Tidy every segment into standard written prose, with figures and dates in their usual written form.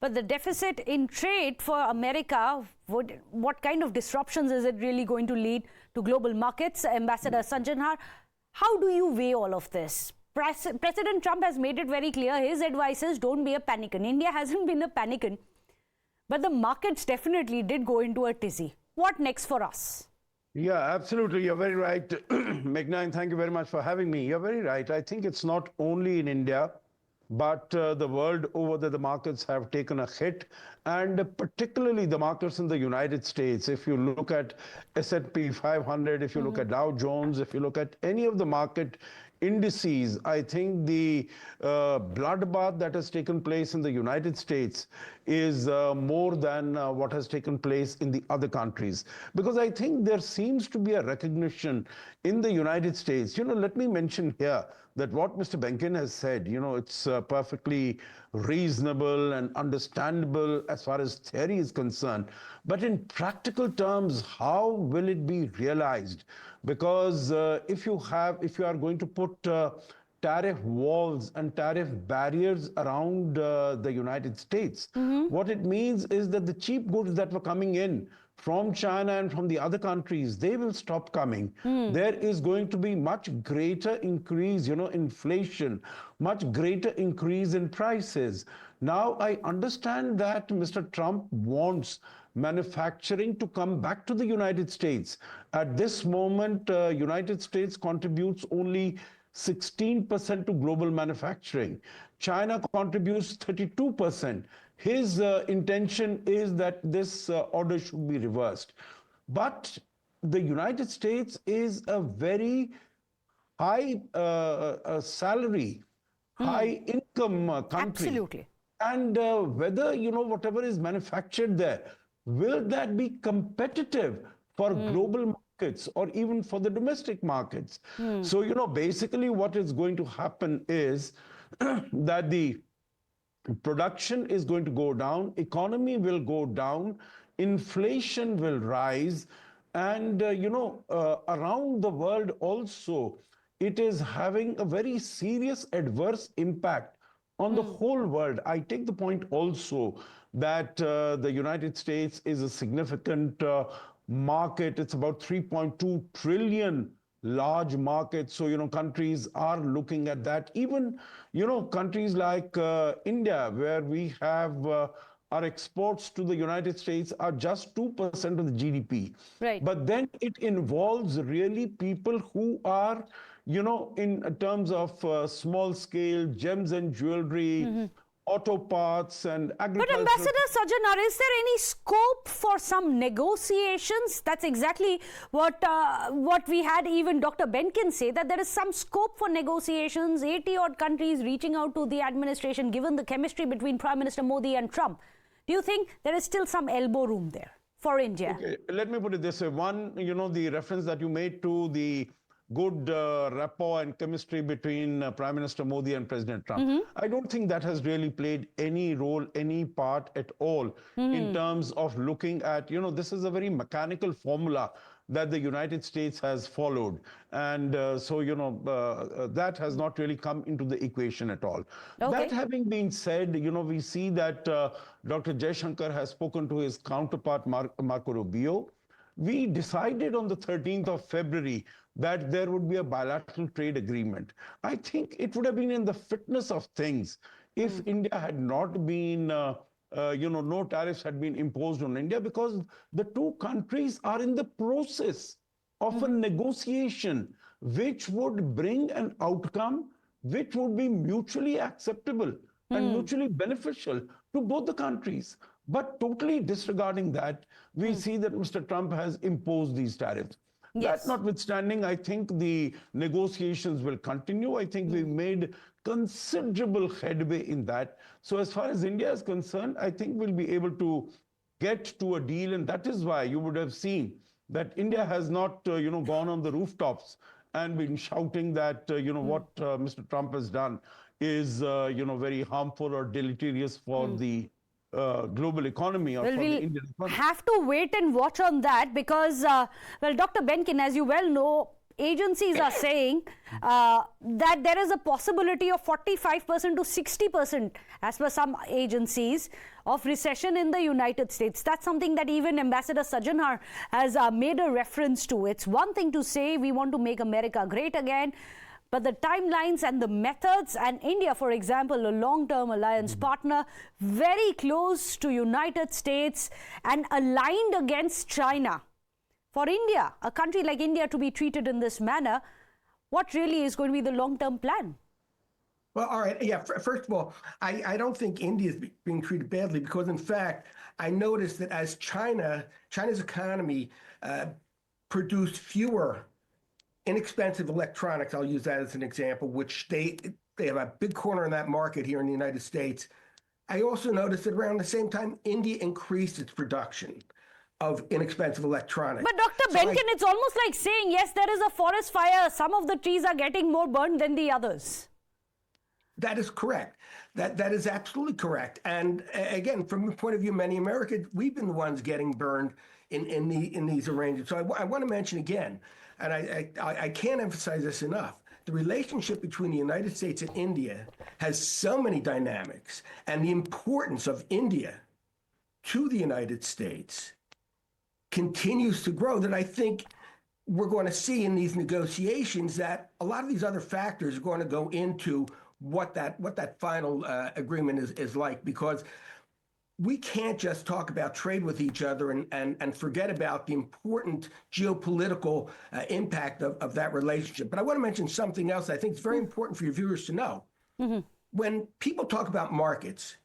But the deficit in trade for America, what kind of disruptions is it really going to lead to global markets? Ambassador Sanjanhar, how do you weigh all of this? President Trump has made it very clear. His advice is don't be a panicant. India hasn't been a panicant, but the markets definitely did go into a tizzy. What next for us? Yeah, absolutely. You're very right, Meghna, and thank you very much for having me. You're very right. I think it's not only in India, but the world over that the markets have taken a hit, and particularly the markets in the United States. If you look at S&P 500, if you look at Dow Jones, if you look at any of the market indices, I think the bloodbath that has taken place in the United States is more than what has taken place in the other countries. Because I think there seems to be a recognition in the United States. Let me mention here that what Mr. Benkin has said, it's perfectly reasonable and understandable as far as theory is concerned. But in practical terms, how will it be realized? Because if you are going to put tariff walls and tariff barriers around the United States, what it means is that the cheap goods that were coming in from China and from the other countries, they will stop coming. There is going to be much greater increase, inflation, much greater increase in prices. Now, I understand that Mr. Trump wants manufacturing to come back to the United States. At this moment, United States contributes only 16% to global manufacturing. China contributes 32%. His intention is that this order should be reversed. But the United States is a very high salary, high income country. Absolutely. And whether, whatever is manufactured there, will that be competitive for global markets or even for the domestic markets? So, basically what is going to happen is that the production is going to go down, economy will go down, inflation will rise, and, around the world also, it is having a very serious adverse impact on the whole world. I take the point also that the United States is a significant market. It's about 3.2 trillion large market. So, countries are looking at that. Even, countries like India, where we have our exports to the United States are just 2% of the GDP. Right. But then it involves really people who are, in terms of small scale gems and jewelry, auto parts and agriculture. But Ambassador Sanjanhar, is there any scope for some negotiations? That's exactly what we had even Dr. Benkin say, that there is some scope for negotiations, 80-odd countries reaching out to the administration, given the chemistry between Prime Minister Modi and Trump. Do you think there is still some elbow room there for India? Okay, let me put it this way. One, the reference that you made to the good rapport and chemistry between Prime Minister Modi and President Trump. I don't think that has really played any role, any part at all in terms of looking at, this is a very mechanical formula that the United States has followed. And so, that has not really come into the equation at all. Okay. That having been said, we see that Dr. Jaishankar has spoken to his counterpart, Marco Rubio. We decided on the 13th of February that there would be a bilateral trade agreement. I think it would have been in the fitness of things if India had not been, no tariffs had been imposed on India, because the two countries are in the process of a negotiation which would bring an outcome which would be mutually acceptable and mutually beneficial to both the countries. But totally disregarding that, we see that Mr. Trump has imposed these tariffs. Yes. That notwithstanding, I think the negotiations will continue. I think we've made considerable headway in that. So as far as India is concerned, I think we'll be able to get to a deal. And that is why you would have seen that India has not, gone on the rooftops and been shouting that, what Mr. Trump has done is, very harmful or deleterious for the global economy or well, for we'll the Indian economy. have to wait and watch on that because, well, Dr. Benkin, as you well know, agencies are saying that there is a possibility of 45% to 60%, as per some agencies, of recession in the United States. That's something that even Ambassador Sajjanhar has made a reference to. It's one thing to say we want to make America great again, but the timelines and the methods, and India, for example, a long-term alliance partner, very close to United States and aligned against China. For India, a country like India, to be treated in this manner, what really is going to be the long-term plan? Well, all right. Yeah, first of all, I don't think India is being treated badly because, in fact, I noticed that as China's economy produced fewer inexpensive electronics, I'll use that as an example, which they have a big corner in that market here in the United States. I also noticed that around the same time, India increased its production of inexpensive electronics. But Dr. Benkin, it's almost like saying, yes, there is a forest fire. Some of the trees are getting more burned than the others. That is correct. That is absolutely correct. And again, from the point of view of many Americans, we've been the ones getting burned in these arrangements. So I want to mention again, and I can't emphasize this enough, the relationship between the United States and India has so many dynamics, and the importance of India to the United States continues to grow, that I think we're going to see in these negotiations that a lot of these other factors are going to go into what that final agreement is like, because we can't just talk about trade with each other and forget about the important geopolitical impact of that relationship. But I want to mention something else I think is very important for your viewers to know. When people talk about markets,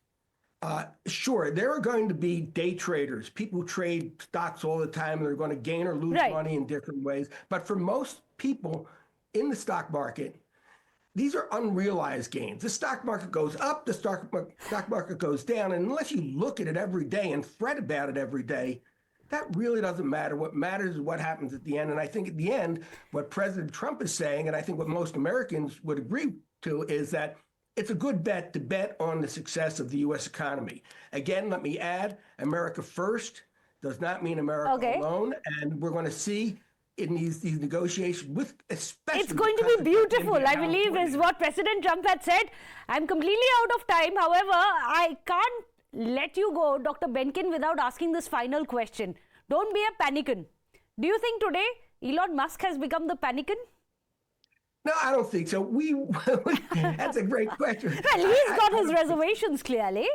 sure, there are going to be day traders, people who trade stocks all the time, and they're going to gain or lose money in different ways. But for most people in the stock market, these are unrealized gains. The stock market goes up, the stock market goes down, and unless you look at it every day and fret about it every day, that really doesn't matter. What matters is what happens at the end. And I think at the end, what President Trump is saying, and I think what most Americans would agree to, is that it's a good bet to bet on the success of the U.S. economy. Again, let me add, America first does not mean America alone. And we're going to see in these negotiations, with especially... It's going to be beautiful, I believe, is what President Trump had said. I'm completely out of time. However, I can't let you go, Dr. Benkin, without asking this final question. Don't be a panican. Do you think today Elon Musk has become the panican? No, I don't think so. That's a great question. Well, he's got his reservations, clearly.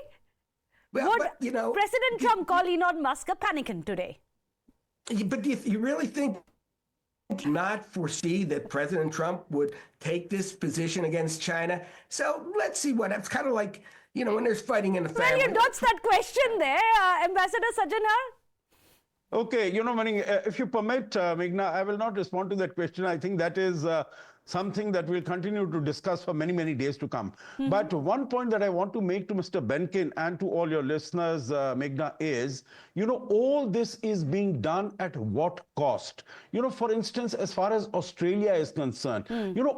Well, Would President Trump call Elon Musk a panican today? But do you really think not foresee that President Trump would take this position against China? So let's see what, it's kind of like, when there's fighting in the family. Well, you dodged that question there, Ambassador Sajjanhar. Okay, if you permit, Meghna, I will not respond to that question. I think that is something that we'll continue to discuss for many, many days to come. But one point that I want to make to Mr. Benkin and to all your listeners, Meghna, is, all this is being done at what cost? For instance, as far as Australia is concerned,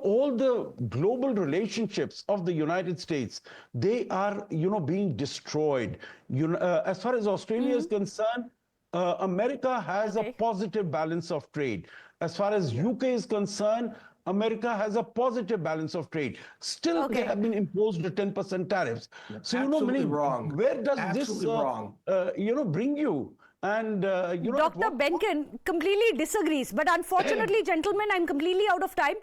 all the global relationships of the United States, they are, being destroyed. As far as Australia is concerned, America has a positive balance of trade. As far as UK is concerned, America has a positive balance of trade. Still, they have been imposed the 10% tariffs. So, absolutely wrong. Where does this, bring you? And, Dr. Benkin completely disagrees. But unfortunately, gentlemen, I'm completely out of time.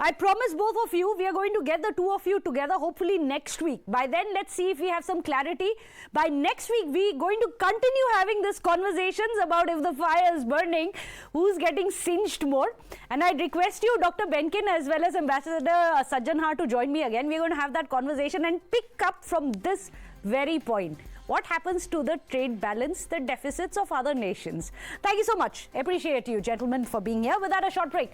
I promise both of you, we are going to get the two of you together, hopefully next week. By then, let's see if we have some clarity. By next week, we're going to continue having these conversations about if the fire is burning, who's getting singed more. And I'd request you, Dr. Benkin, as well as Ambassador Sajjanhar, to join me again. We're going to have that conversation and pick up from this very point. What happens to the trade balance, the deficits of other nations? Thank you so much. Appreciate you, gentlemen, for being here. Without a short break.